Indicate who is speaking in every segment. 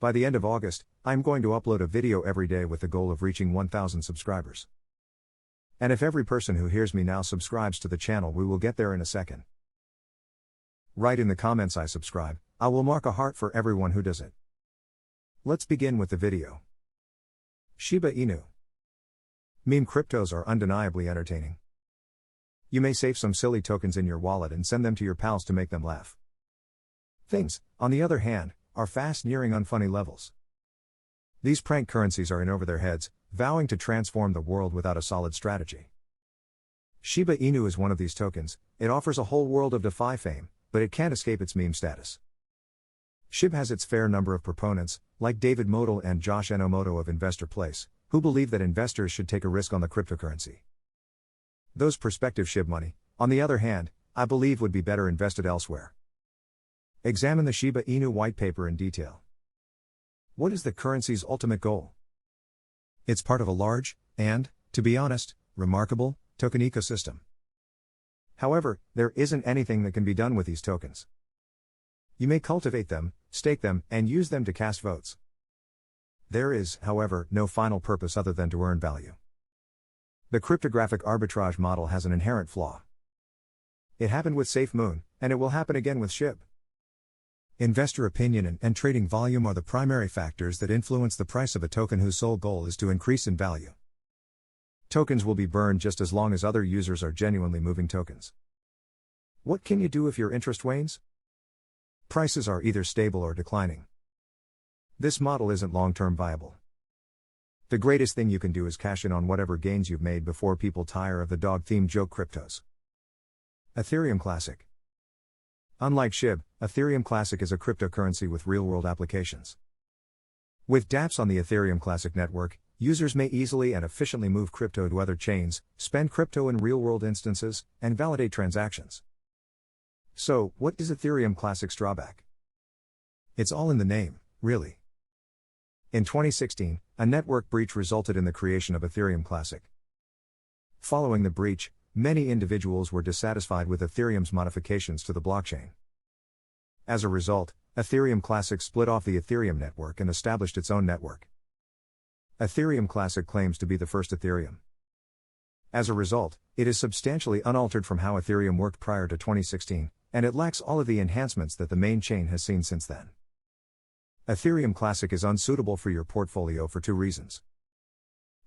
Speaker 1: By the end of August, I'm going to upload a video every day with the goal of reaching 1,000 subscribers. And if every person who hears me now subscribes to the channel, we will get there in a second. Write in the comments "I subscribe." I will mark a heart for everyone who does it. Let's begin with the video. Shiba Inu. Meme cryptos are undeniably entertaining. You may save some silly tokens in your wallet and send them to your pals to make them laugh. Things, on the other hand, are fast nearing unfunny levels. These prank currencies are in over their heads, vowing to transform the world without a solid strategy. Shiba Inu is one of these tokens. It offers a whole world of DeFi fame, but it can't escape its meme status. SHIB has its fair number of proponents, like David Modell and Josh Enomoto of Investor Place, who believe that investors should take a risk on the cryptocurrency. Those prospective SHIB money, on the other hand, I believe would be better invested elsewhere. Examine the Shiba Inu white paper in detail. What is the currency's ultimate goal? It's part of a large, and, to be honest, remarkable, token ecosystem. However, there isn't anything that can be done with these tokens. You may cultivate them, stake them, and use them to cast votes. There is, however, no final purpose other than to earn value. The cryptographic arbitrage model has an inherent flaw. It happened with SafeMoon, and it will happen again with SHIB. Investor opinion and trading volume are the primary factors that influence the price of a token whose sole goal is to increase in value. Tokens will be burned just as long as other users are genuinely moving tokens. What can you do if your interest wanes? Prices are either stable or declining. This model isn't long-term viable. The greatest thing you can do is cash in on whatever gains you've made before people tire of the dog-themed joke cryptos. Ethereum Classic. Unlike SHIB, Ethereum Classic is a cryptocurrency with real-world applications. With dApps on the Ethereum Classic network, users may easily and efficiently move crypto to other chains, spend crypto in real-world instances, and validate transactions. So, what is Ethereum Classic's drawback? It's all in the name, really. In 2016, a network breach resulted in the creation of Ethereum Classic. Following the breach, many individuals were dissatisfied with Ethereum's modifications to the blockchain. As a result, Ethereum Classic split off the Ethereum network and established its own network. Ethereum Classic claims to be the first Ethereum. As a result, it is substantially unaltered from how Ethereum worked prior to 2016, and it lacks all of the enhancements that the main chain has seen since then. Ethereum Classic is unsuitable for your portfolio for two reasons.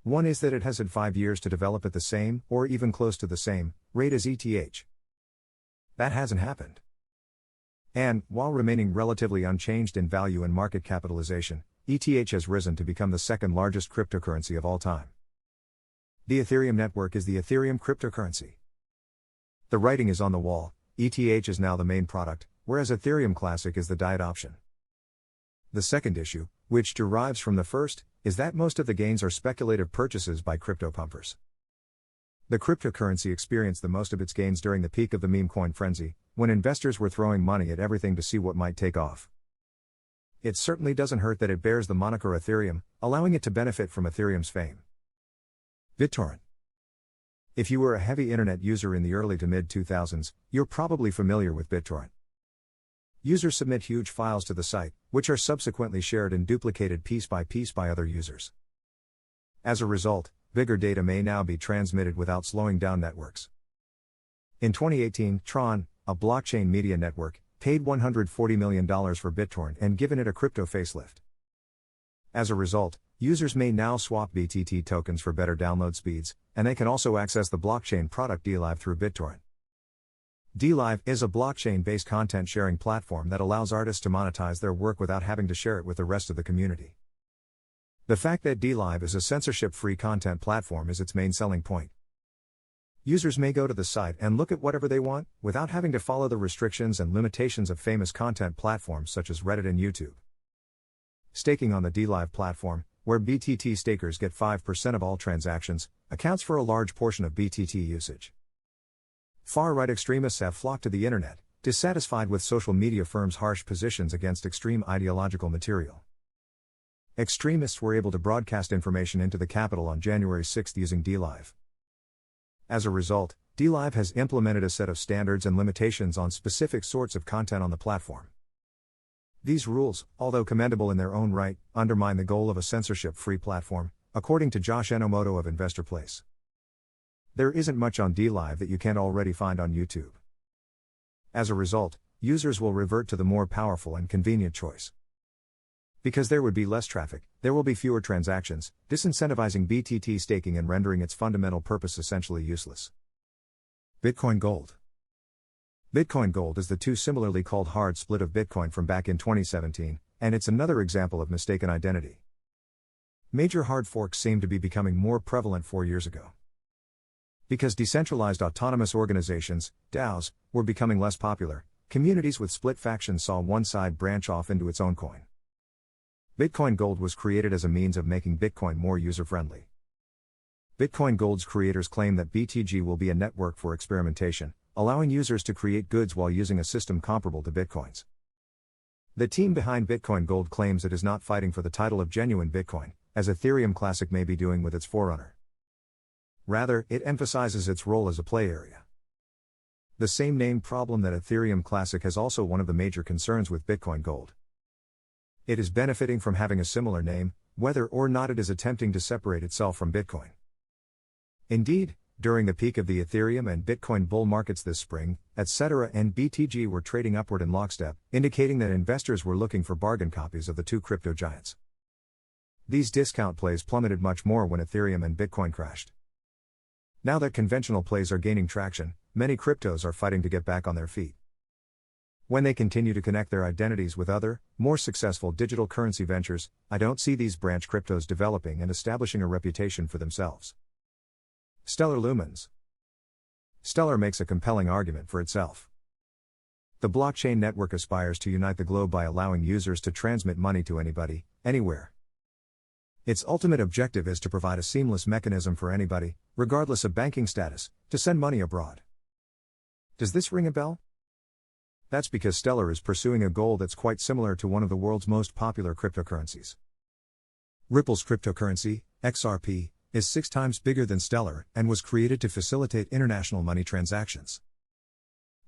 Speaker 1: One is that it has had 5 years to develop at the same, or even close to the same, rate as ETH. That hasn't happened. And, while remaining relatively unchanged in value and market capitalization, ETH has risen to become the second largest cryptocurrency of all time. The Ethereum network is the Ethereum cryptocurrency. The writing is on the wall. ETH is now the main product, whereas Ethereum Classic is the diet option. The second issue, which derives from the first, is that most of the gains are speculative purchases by crypto pumpers. The cryptocurrency experienced the most of its gains during the peak of the meme coin frenzy, when investors were throwing money at everything to see what might take off. It certainly doesn't hurt that it bears the moniker Ethereum, allowing it to benefit from Ethereum's fame. BitTorrent. If you were a heavy internet user in the early to mid-2000s, you're probably familiar with BitTorrent. Users submit huge files to the site, which are subsequently shared and duplicated piece by other users. As a result, bigger data may now be transmitted without slowing down networks. In 2018, Tron, a blockchain media network, paid $140 million for BitTorrent and given it a crypto facelift. As a result, users may now swap BTT tokens for better download speeds, and they can also access the blockchain product DLive through BitTorrent. DLive is a blockchain-based content sharing platform that allows artists to monetize their work without having to share it with the rest of the community. The fact that DLive is a censorship-free content platform is its main selling point. Users may go to the site and look at whatever they want, without having to follow the restrictions and limitations of famous content platforms such as Reddit and YouTube. Staking on the DLive platform, where BTT stakers get 5% of all transactions, accounts for a large portion of BTT usage. Far-right extremists have flocked to the internet, dissatisfied with social media firms' harsh positions against extreme ideological material. Extremists were able to broadcast information into the Capitol on January 6 using DLive. As a result, DLive has implemented a set of standards and limitations on specific sorts of content on the platform. These rules, although commendable in their own right, undermine the goal of a censorship-free platform, according to Josh Enomoto of InvestorPlace. There isn't much on DLive that you can't already find on YouTube. As a result, users will revert to the more powerful and convenient choice. Because there would be less traffic, there will be fewer transactions, disincentivizing BTC staking and rendering its fundamental purpose essentially useless. Bitcoin Gold. Bitcoin Gold is the too similarly called hard split of Bitcoin from back in 2017, and it's another example of mistaken identity. Major hard forks seem to be becoming more prevalent 4 years ago. Because decentralized autonomous organizations, DAOs, were becoming less popular, communities with split factions saw one side branch off into its own coin. Bitcoin Gold was created as a means of making Bitcoin more user-friendly. Bitcoin Gold's creators claim that BTG will be a network for experimentation, allowing users to create goods while using a system comparable to Bitcoin's. The team behind Bitcoin Gold claims it is not fighting for the title of genuine Bitcoin, as Ethereum Classic may be doing with its forerunner. Rather, it emphasizes its role as a play area. The same name problem that Ethereum Classic has also one of the major concerns with Bitcoin Gold. It is benefiting from having a similar name, whether or not it is attempting to separate itself from Bitcoin. Indeed, during the peak of the Ethereum and Bitcoin bull markets this spring, etc. and BTG were trading upward in lockstep, indicating that investors were looking for bargain copies of the two crypto giants. These discount plays plummeted much more when Ethereum and Bitcoin crashed. Now that conventional plays are gaining traction, many cryptos are fighting to get back on their feet. When they continue to connect their identities with other, more successful digital currency ventures, I don't see these branch cryptos developing and establishing a reputation for themselves. Stellar Lumens. Stellar makes a compelling argument for itself. The blockchain network aspires to unite the globe by allowing users to transmit money to anybody, anywhere. Its ultimate objective is to provide a seamless mechanism for anybody, regardless of banking status, to send money abroad. Does this ring a bell? That's because Stellar is pursuing a goal that's quite similar to one of the world's most popular cryptocurrencies. Ripple's cryptocurrency, XRP, is 6 times bigger than Stellar and was created to facilitate international money transactions.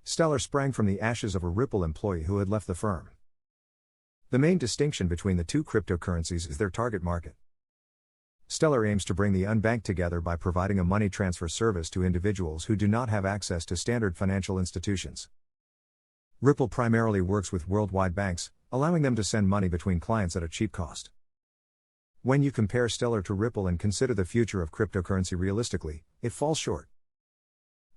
Speaker 1: Stellar sprang from the ashes of a Ripple employee who had left the firm. The main distinction between the two cryptocurrencies is their target market. Stellar aims to bring the unbanked together by providing a money transfer service to individuals who do not have access to standard financial institutions. Ripple primarily works with worldwide banks, allowing them to send money between clients at a cheap cost. When you compare Stellar to Ripple and consider the future of cryptocurrency realistically, it falls short.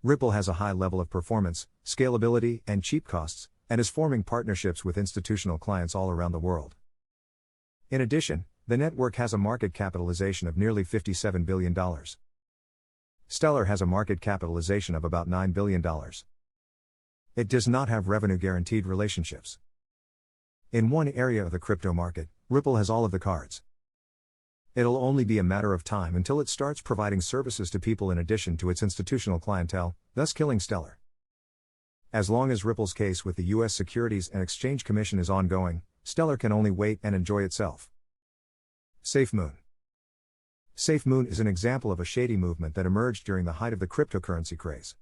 Speaker 1: Ripple has a high level of performance, scalability, and cheap costs, and is forming partnerships with institutional clients all around the world. In addition, the network has a market capitalization of nearly $57 billion. Stellar has a market capitalization of about $9 billion. It does not have revenue guaranteed relationships. In one area of the crypto market, Ripple has all of the cards. It'll only be a matter of time until it starts providing services to people in addition to its institutional clientele, thus killing Stellar. As long as Ripple's case with the U.S. Securities and Exchange Commission is ongoing, Stellar can only wait and enjoy itself. SafeMoon. SafeMoon is an example of a shady movement that emerged during the height of the cryptocurrency craze.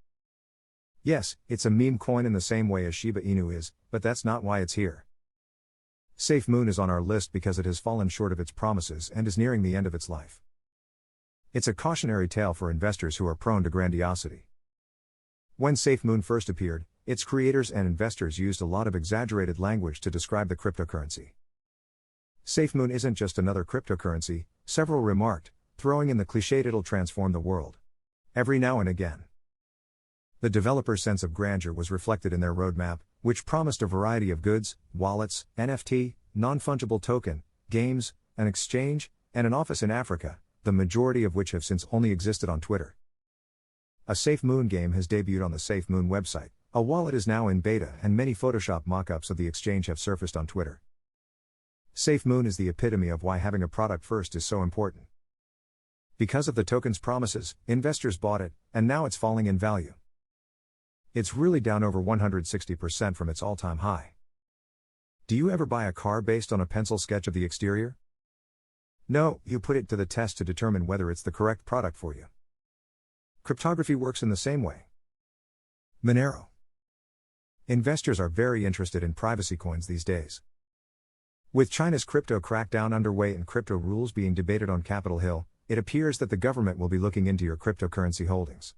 Speaker 1: Yes, it's a meme coin in the same way as Shiba Inu is, but that's not why it's here. SafeMoon is on our list because it has fallen short of its promises and is nearing the end of its life. It's a cautionary tale for investors who are prone to grandiosity. When SafeMoon first appeared, its creators and investors used a lot of exaggerated language to describe the cryptocurrency. SafeMoon isn't just another cryptocurrency, several remarked, throwing in the cliché it'll transform the world. Every now and again. The developers' sense of grandeur was reflected in their roadmap, which promised a variety of goods, wallets, NFT, non-fungible token, games, an exchange, and an office in Africa, the majority of which have since only existed on Twitter. A SafeMoon game has debuted on the SafeMoon website, a wallet is now in beta, and many Photoshop mock-ups of the exchange have surfaced on Twitter. SafeMoon is the epitome of why having a product first is so important. Because of the token's promises, investors bought it, and now it's falling in value. It's really down over 160% from its all-time high. Do you ever buy a car based on a pencil sketch of the exterior? No, you put it to the test to determine whether it's the correct product for you. Cryptography works in the same way. Monero. Investors are very interested in privacy coins these days. With China's crypto crackdown underway and crypto rules being debated on Capitol Hill, it appears that the government will be looking into your cryptocurrency holdings.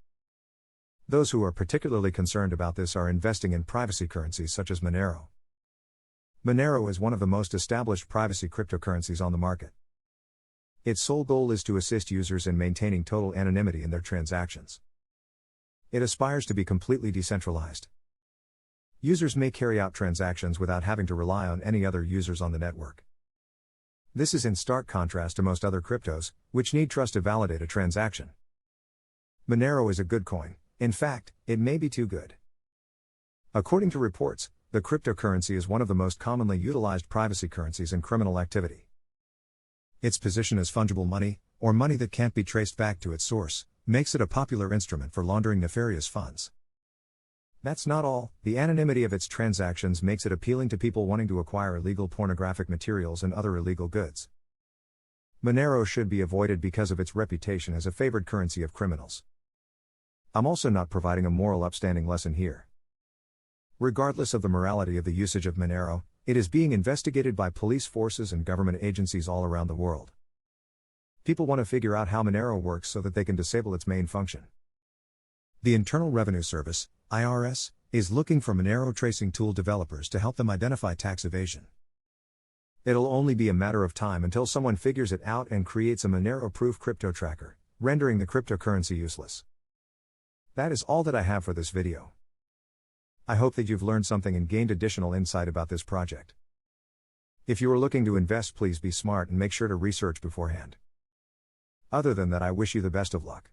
Speaker 1: Those who are particularly concerned about this are investing in privacy currencies such as Monero. Monero is one of the most established privacy cryptocurrencies on the market. Its sole goal is to assist users in maintaining total anonymity in their transactions. It aspires to be completely decentralized. Users may carry out transactions without having to rely on any other users on the network. This is in stark contrast to most other cryptos, which need trust to validate a transaction. Monero is a good coin. In fact, it may be too good. According to reports, the cryptocurrency is one of the most commonly utilized privacy currencies in criminal activity. Its position as fungible money, or money that can't be traced back to its source, makes it a popular instrument for laundering nefarious funds. That's not all, the anonymity of its transactions makes it appealing to people wanting to acquire illegal pornographic materials and other illegal goods. Monero should be avoided because of its reputation as a favored currency of criminals. I'm also not providing a moral upstanding lesson here. Regardless of the morality of the usage of Monero, it is being investigated by police forces and government agencies all around the world. People want to figure out how Monero works so that they can disable its main function. The Internal Revenue Service, IRS, is looking for Monero tracing tool developers to help them identify tax evasion. It'll only be a matter of time until someone figures it out and creates a Monero-proof crypto tracker, rendering the cryptocurrency useless. That is all that I have for this video. I hope that you've learned something and gained additional insight about this project. If you are looking to invest, please be smart and make sure to research beforehand. Other than that, I wish you the best of luck.